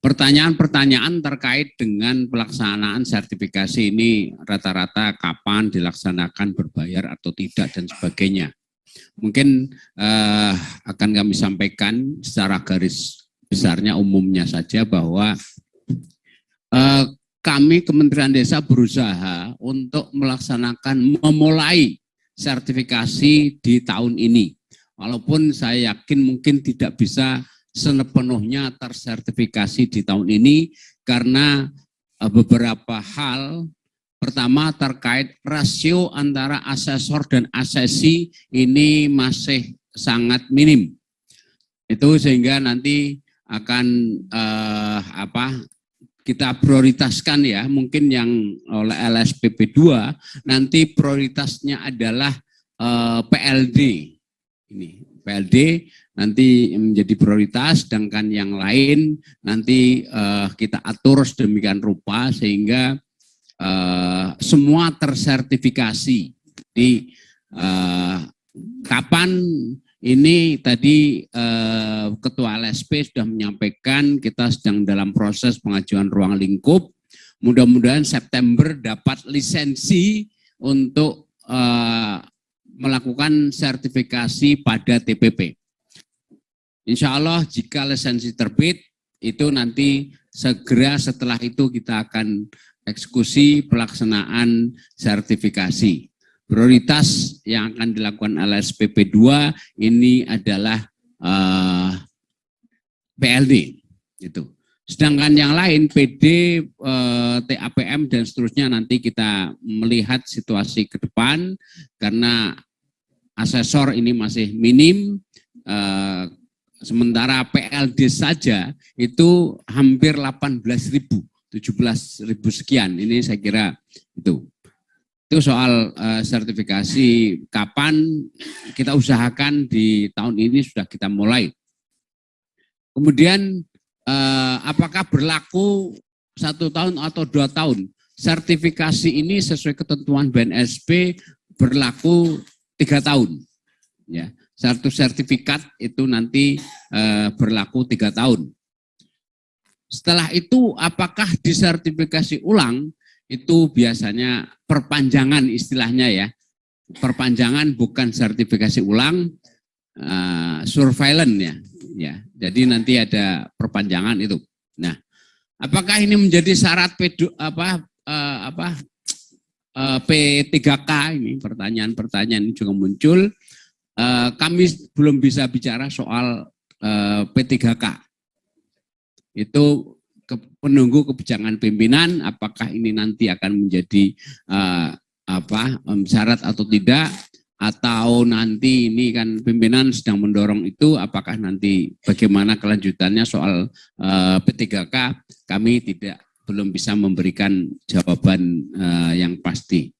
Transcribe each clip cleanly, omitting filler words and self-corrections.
Pertanyaan-pertanyaan terkait dengan pelaksanaan sertifikasi ini rata-rata kapan dilaksanakan, berbayar atau tidak dan sebagainya. Mungkin akan kami sampaikan secara garis besarnya umumnya saja bahwa kami Kementerian Desa berusaha untuk memulai sertifikasi di tahun ini. Walaupun saya yakin mungkin tidak bisa sepenuhnya tersertifikasi di tahun ini karena beberapa hal. Pertama terkait rasio antara asesor dan asesi ini masih sangat minim. Itu sehingga nanti akan kita prioritaskan ya, mungkin yang oleh LSPP 2 nanti prioritasnya adalah PLD. Ini PLD nanti menjadi prioritas, sedangkan yang lain nanti kita atur sedemikian rupa sehingga semua tersertifikasi. Di kapan ini tadi Ketua LSP sudah menyampaikan kita sedang dalam proses pengajuan ruang lingkup. Mudah-mudahan September dapat lisensi untuk melakukan sertifikasi pada TPP. Insya Allah jika lisensi terbit itu nanti segera setelah itu kita akan eksekusi pelaksanaan sertifikasi. Prioritas yang akan dilakukan LSPP 2 ini adalah PLD. Itu. Sedangkan yang lain PD, TAPM dan seterusnya nanti kita melihat situasi ke depan karena asesor ini masih minim. Sementara PLD saja itu hampir 18.000. 17.000 sekian, ini saya kira itu soal sertifikasi. Kapan kita usahakan di tahun ini sudah kita mulai. Kemudian apakah berlaku 1 tahun atau 2 tahun? Sertifikasi ini sesuai ketentuan BNSP berlaku 3 tahun. Ya, satu sertifikat itu nanti berlaku 3 tahun. Setelah itu apakah disertifikasi ulang, itu biasanya perpanjangan istilahnya ya. Perpanjangan bukan sertifikasi ulang, surveillance ya. Jadi nanti ada perpanjangan itu. Nah, apakah ini menjadi syarat P3K ini? Pertanyaan-pertanyaan ini juga muncul. Kami belum bisa bicara soal P3K. Itu penunggu kebijakan pimpinan, apakah ini nanti akan menjadi syarat atau tidak, atau nanti ini kan pimpinan sedang mendorong itu, apakah nanti bagaimana kelanjutannya soal P3K, kami belum bisa memberikan jawaban yang pasti.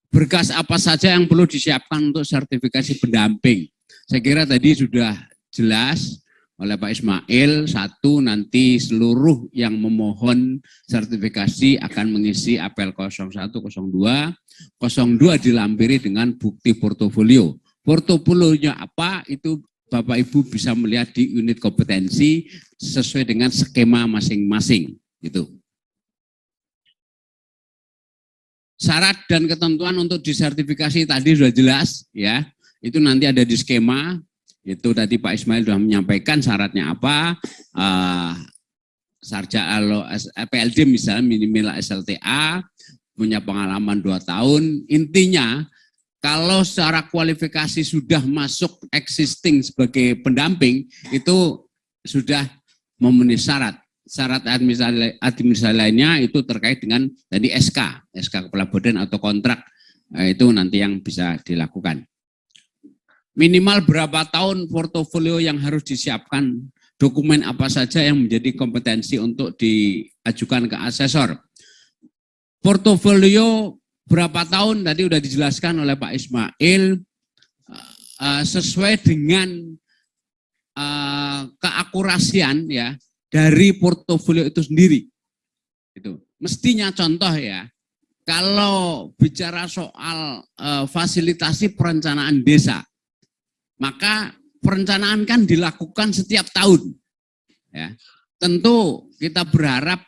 Berkas apa saja yang perlu disiapkan untuk sertifikasi pendamping? Saya kira tadi sudah jelas oleh Pak Ismail. 1, nanti seluruh yang memohon sertifikasi akan mengisi apel 01, 02. 02 dilampiri dengan bukti portofolio. Portofolionya apa? Itu Bapak Ibu bisa melihat di unit kompetensi sesuai dengan skema masing-masing. Gitu. Syarat dan ketentuan untuk disertifikasi tadi sudah jelas ya. Itu nanti ada di skema. Itu tadi Pak Ismail sudah menyampaikan syaratnya apa. PLD misalnya minimal SLTA, punya pengalaman 2 tahun. Intinya kalau secara kualifikasi sudah masuk existing sebagai pendamping, itu sudah memenuhi syarat. Syarat administrasi lainnya itu terkait dengan tadi SK Kepala Badan atau kontrak. Itu nanti yang bisa dilakukan. Minimal berapa tahun portofolio yang harus disiapkan, dokumen apa saja yang menjadi kompetensi untuk diajukan ke asesor. Portofolio berapa tahun tadi sudah dijelaskan oleh Pak Ismail, sesuai dengan keakurasian ya dari portofolio itu sendiri. Itu mestinya contoh ya, kalau bicara soal fasilitasi perencanaan desa, maka perencanaan kan dilakukan setiap tahun. ya. Tentu kita berharap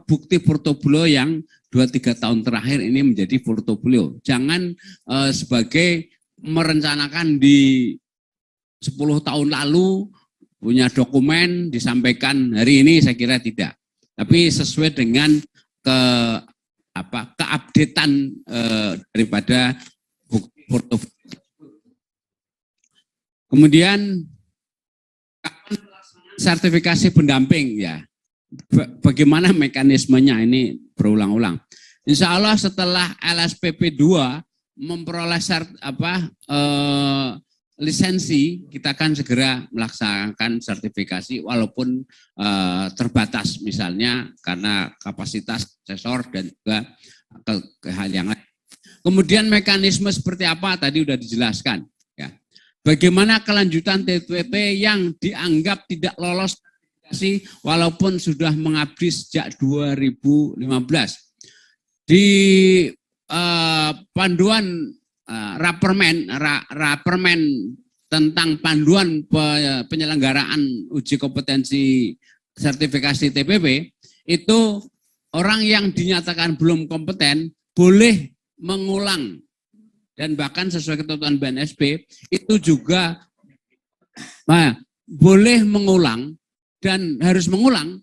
bukti portofolio yang 2-3 tahun terakhir ini menjadi portofolio. Jangan sebagai merencanakan di 10 tahun lalu punya dokumen disampaikan hari ini, saya kira tidak. Tapi sesuai dengan keupdatean daripada bukti portofolio. Kemudian sertifikasi pendamping, ya. Bagaimana mekanismenya ini berulang-ulang. Insya Allah setelah LSPP 2 memperoleh lisensi, kita akan segera melaksanakan sertifikasi walaupun terbatas, misalnya karena kapasitas asesor dan juga hal yang lain. Kemudian mekanisme seperti apa tadi sudah dijelaskan. Ya. Bagaimana kelanjutan TPP yang dianggap tidak lolos walaupun sudah mengabdi sejak 2015. Di panduan Rapermen tentang panduan penyelenggaraan uji kompetensi sertifikasi TPP, itu orang yang dinyatakan belum kompeten boleh mengulang, dan bahkan sesuai ketentuan BNSP itu juga boleh mengulang dan harus mengulang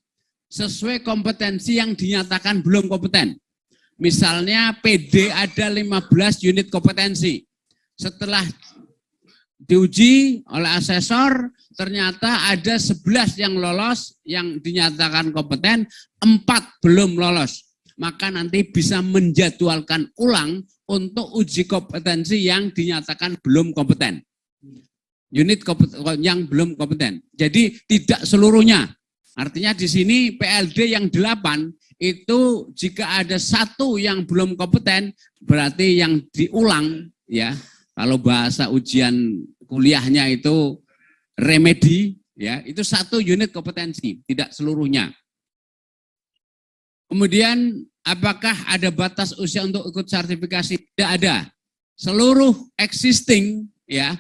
sesuai kompetensi yang dinyatakan belum kompeten. Misalnya PD ada 15 unit kompetensi. Setelah diuji oleh asesor, ternyata ada 11 yang lolos, yang dinyatakan kompeten, 4 belum lolos. Maka nanti bisa menjadwalkan ulang untuk uji kompetensi yang dinyatakan belum kompeten. Unit yang belum kompeten. Jadi tidak seluruhnya. Artinya di sini PLD yang 8 itu jika ada 1 yang belum kompeten berarti yang diulang, ya. Kalau bahasa ujian kuliahnya itu remedi, ya, itu 1 unit kompetensi, tidak seluruhnya. Kemudian apakah ada batas usia untuk ikut sertifikasi? Tidak ada. Seluruh existing, ya,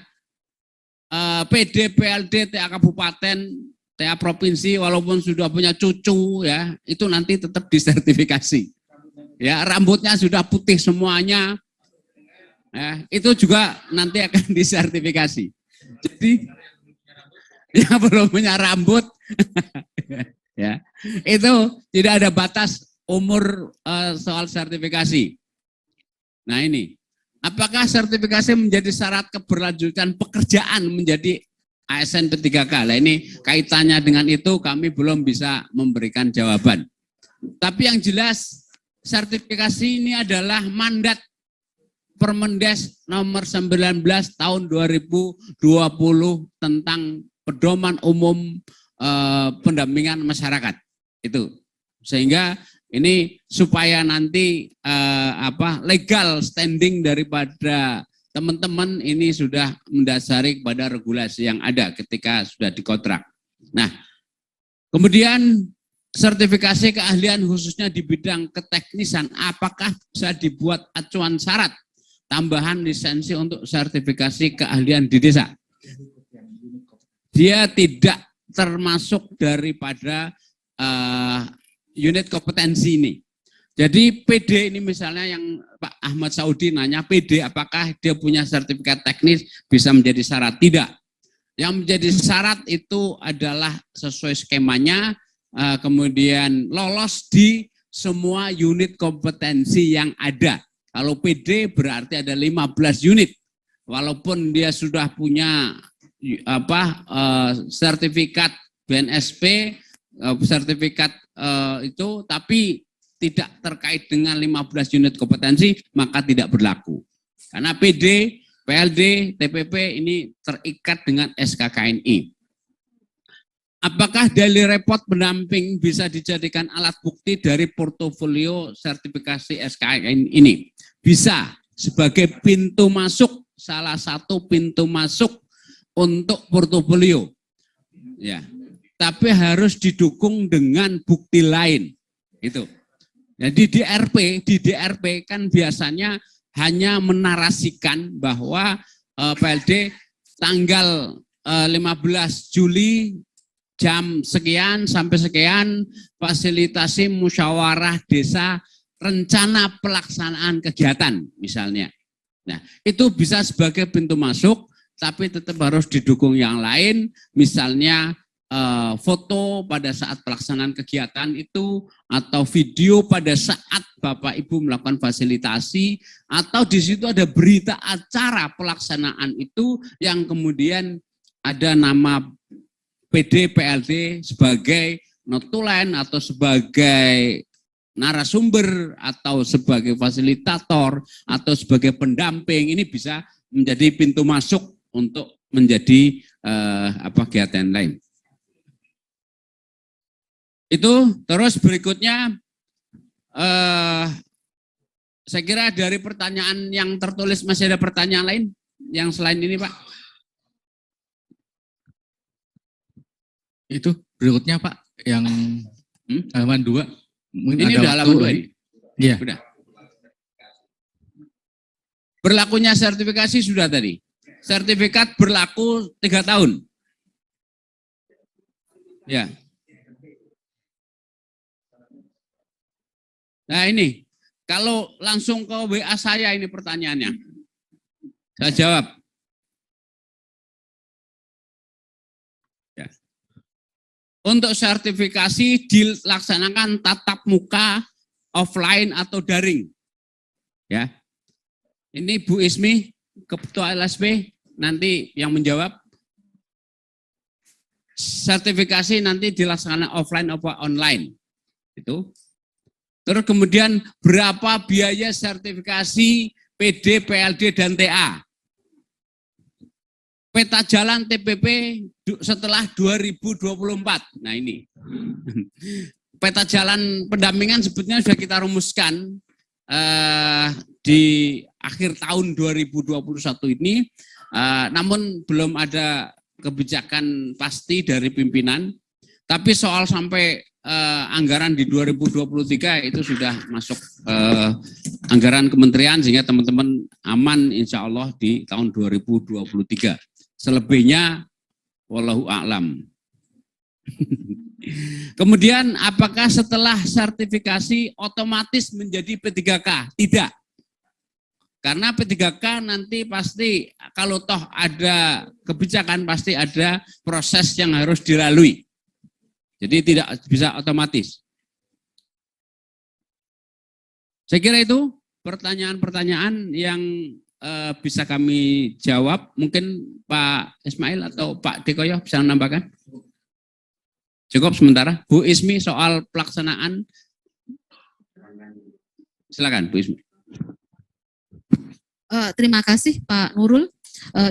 PD, PLD, TA Kabupaten, TA Provinsi, walaupun sudah punya cucu, ya, itu nanti tetap disertifikasi. Ya, rambutnya sudah putih semuanya, ya, itu juga nanti akan disertifikasi. Jadi, yang belum punya rambut, ya, itu tidak ada batas umur soal sertifikasi. Nah ini. Apakah sertifikasi menjadi syarat keberlanjutan pekerjaan menjadi ASN P3K? Nah ini kaitannya dengan itu kami belum bisa memberikan jawaban. Tapi yang jelas sertifikasi ini adalah mandat Permendes nomor 19 tahun 2020 tentang pedoman umum pendampingan masyarakat. Itu. Sehingga ini supaya nanti legal standing daripada teman-teman ini sudah mendasari kepada regulasi yang ada ketika sudah dikontrak. Nah, kemudian sertifikasi keahlian khususnya di bidang keteknisan, apakah bisa dibuat acuan syarat tambahan lisensi untuk sertifikasi keahlian di desa? Dia tidak termasuk daripada unit kompetensi ini. Jadi PD ini misalnya yang Pak Ahmad Saudi nanya, PD apakah dia punya sertifikat teknis bisa menjadi syarat? Tidak. Yang menjadi syarat itu adalah sesuai skemanya, kemudian lolos di semua unit kompetensi yang ada. Kalau PD berarti ada 15 unit. Walaupun dia sudah punya sertifikat BNSP, sertifikat itu, tapi tidak terkait dengan 15 unit kompetensi, maka tidak berlaku. Karena PD, PLD, TPP ini terikat dengan SKKNI. Apakah daily report pendamping bisa dijadikan alat bukti dari portofolio sertifikasi SKKNI ini? Bisa, sebagai pintu masuk, salah satu pintu masuk untuk portofolio. Ya. Tapi harus didukung dengan bukti lain. Itu. Jadi di DRP kan biasanya hanya menarasikan bahwa PLD tanggal 15 Juli jam sekian sampai sekian fasilitasi musyawarah desa rencana pelaksanaan kegiatan misalnya. Nah, itu bisa sebagai pintu masuk, tapi tetap harus didukung yang lain, misalnya foto pada saat pelaksanaan kegiatan itu, atau video pada saat Bapak Ibu melakukan fasilitasi, atau di situ ada berita acara pelaksanaan itu yang kemudian ada nama PD PLD sebagai notulen atau sebagai narasumber atau sebagai fasilitator atau sebagai pendamping. Ini bisa menjadi pintu masuk untuk menjadi kegiatan lain. Itu terus berikutnya saya kira dari pertanyaan yang tertulis masih ada pertanyaan lain yang selain ini, Pak? Itu berikutnya Pak, yang halaman 2. Ini udah halaman 2 ini? Iya. Udah. Berlakunya sertifikasi sudah tadi. Sertifikat berlaku 3 tahun. Ya. Nah ini, kalau langsung ke WA saya ini pertanyaannya. Saya jawab. Ya. Untuk sertifikasi dilaksanakan tatap muka, offline atau daring. Ya. Ini Bu Ismi, Ketua LSP, nanti yang menjawab. Sertifikasi nanti dilaksanakan offline atau online. Itu. Terus kemudian berapa biaya sertifikasi PD, PLD, dan TA. Peta jalan TPP setelah 2024. Nah ini. Peta jalan pendampingan sebetulnya sudah kita rumuskan di akhir tahun 2021 ini. Namun belum ada kebijakan pasti dari pimpinan. Tapi soal sampai anggaran di 2023 itu sudah masuk anggaran kementerian sehingga teman-teman aman insya Allah di tahun 2023. Selebihnya wallahu a'lam. Kemudian apakah setelah sertifikasi otomatis menjadi P3K? Tidak. Karena P3K nanti pasti kalau toh ada kebijakan pasti ada proses yang harus dilalui. Jadi tidak bisa otomatis. Saya kira itu pertanyaan-pertanyaan yang bisa kami jawab. Mungkin Pak Ismail atau Pak Dekoyo bisa menambahkan? Cukup sementara. Bu Ismi soal pelaksanaan. Silakan Bu Ismi. Terima kasih Pak Nurul.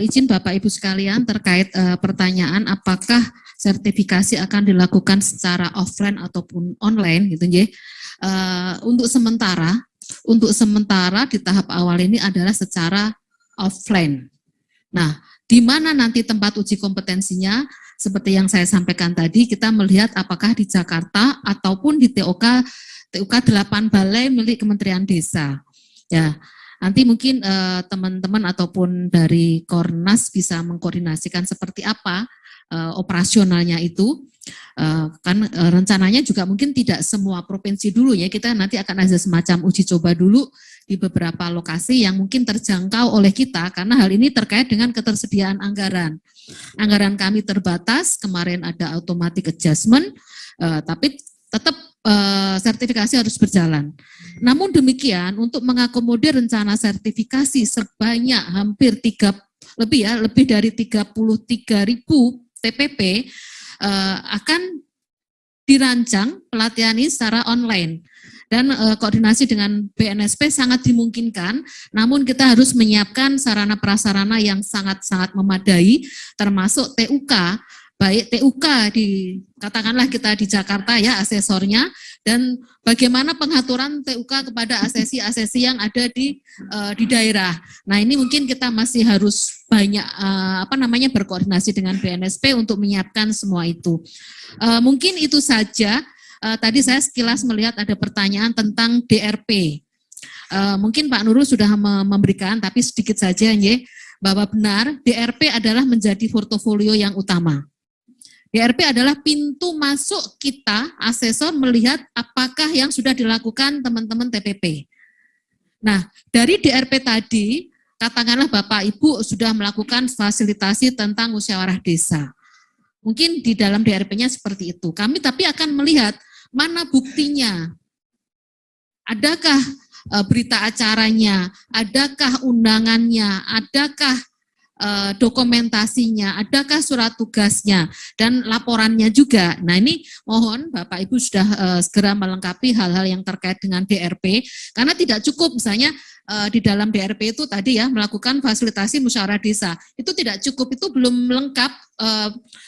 Izin Bapak Ibu sekalian terkait pertanyaan apakah sertifikasi akan dilakukan secara offline ataupun online gitu ya. Untuk sementara di tahap awal ini adalah secara offline. Nah, di mana nanti tempat uji kompetensinya? Seperti yang saya sampaikan tadi, kita melihat apakah di Jakarta ataupun di TOK 8 Balai milik Kementerian Desa. Ya, nanti mungkin teman-teman ataupun dari Kornas bisa mengkoordinasikan seperti apa operasionalnya itu. Kan rencananya juga mungkin tidak semua provinsi dulu ya, kita nanti akan ada semacam uji coba dulu di beberapa lokasi yang mungkin terjangkau oleh kita, karena hal ini terkait dengan ketersediaan anggaran. Anggaran kami terbatas, kemarin ada automatic adjustment, tapi tetap sertifikasi harus berjalan. Namun demikian, untuk mengakomodir rencana sertifikasi sebanyak hampir lebih dari 33.000 TPP, akan dirancang pelatihan ini secara online dan koordinasi dengan BNSP sangat dimungkinkan, namun kita harus menyiapkan sarana prasarana yang sangat-sangat memadai, termasuk TUK, baik TUK katakanlah kita di Jakarta ya asesornya, dan bagaimana pengaturan TUK kepada asesi-asesi yang ada di daerah. Nah ini mungkin kita masih harus banyak berkoordinasi dengan BNSP untuk menyiapkan semua itu. Mungkin itu saja. Tadi saya sekilas melihat ada pertanyaan tentang DRP. Mungkin Pak Nurul sudah memberikan, tapi sedikit saja ya, bahwa benar DRP adalah menjadi portofolio yang utama. DRP adalah pintu masuk kita, asesor melihat apakah yang sudah dilakukan teman-teman TPP. Nah, dari DRP tadi, katakanlah Bapak Ibu sudah melakukan fasilitasi tentang musyawarah desa. Mungkin di dalam DRP-nya seperti itu. Kami tapi akan melihat mana buktinya. Adakah berita acaranya, adakah undangannya, adakah dokumentasinya, adakah surat tugasnya, dan laporannya juga. Nah ini mohon Bapak Ibu sudah segera melengkapi hal-hal yang terkait dengan DRP, karena tidak cukup misalnya di dalam DRP itu tadi ya melakukan fasilitasi musyawarah desa, itu tidak cukup, itu belum lengkap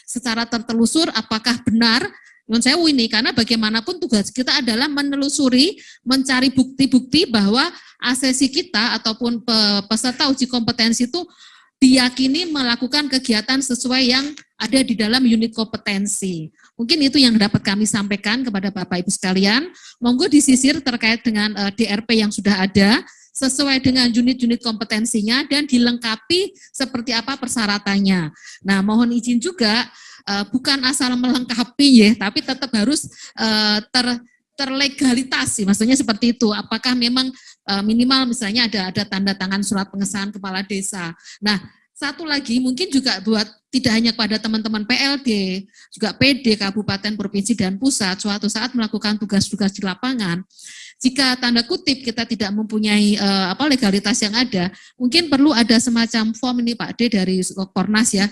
secara tertelusur apakah benar. Menurut saya ini, karena bagaimanapun tugas kita adalah menelusuri, mencari bukti-bukti bahwa asesi kita ataupun peserta uji kompetensi itu diyakini melakukan kegiatan sesuai yang ada di dalam unit kompetensi. Mungkin itu yang dapat kami sampaikan kepada Bapak Ibu sekalian. Monggo disisir terkait dengan DRP yang sudah ada, sesuai dengan unit-unit kompetensinya dan dilengkapi seperti apa persyaratannya. Nah, mohon izin juga, bukan asal melengkapi ya, tapi tetap harus terlegalitas, maksudnya seperti itu. Apakah memang minimal misalnya ada tanda tangan surat pengesahan kepala desa. Nah, satu lagi mungkin juga buat tidak hanya kepada teman-teman PLD, juga PD, Kabupaten, Provinsi, dan Pusat, suatu saat melakukan tugas-tugas di lapangan, jika tanda kutip kita tidak mempunyai legalitas yang ada, mungkin perlu ada semacam form ini Pak D dari Kornas ya,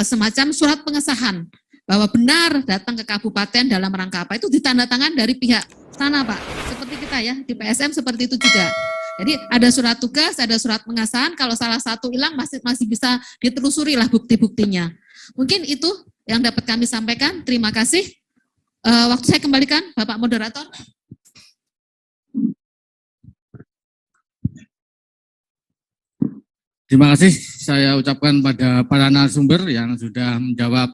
semacam surat pengesahan bahwa benar datang ke kabupaten dalam rangka apa, itu ditandatangan dari pihak sana Pak, seperti kita ya di PSM seperti itu juga. Jadi ada surat tugas, ada surat pengesahan, kalau salah satu hilang masih bisa ditelusuri lah bukti-buktinya. Mungkin itu yang dapat kami sampaikan. Terima kasih. Waktu saya kembalikan Bapak Moderator. Terima kasih saya ucapkan pada para narasumber yang sudah menjawab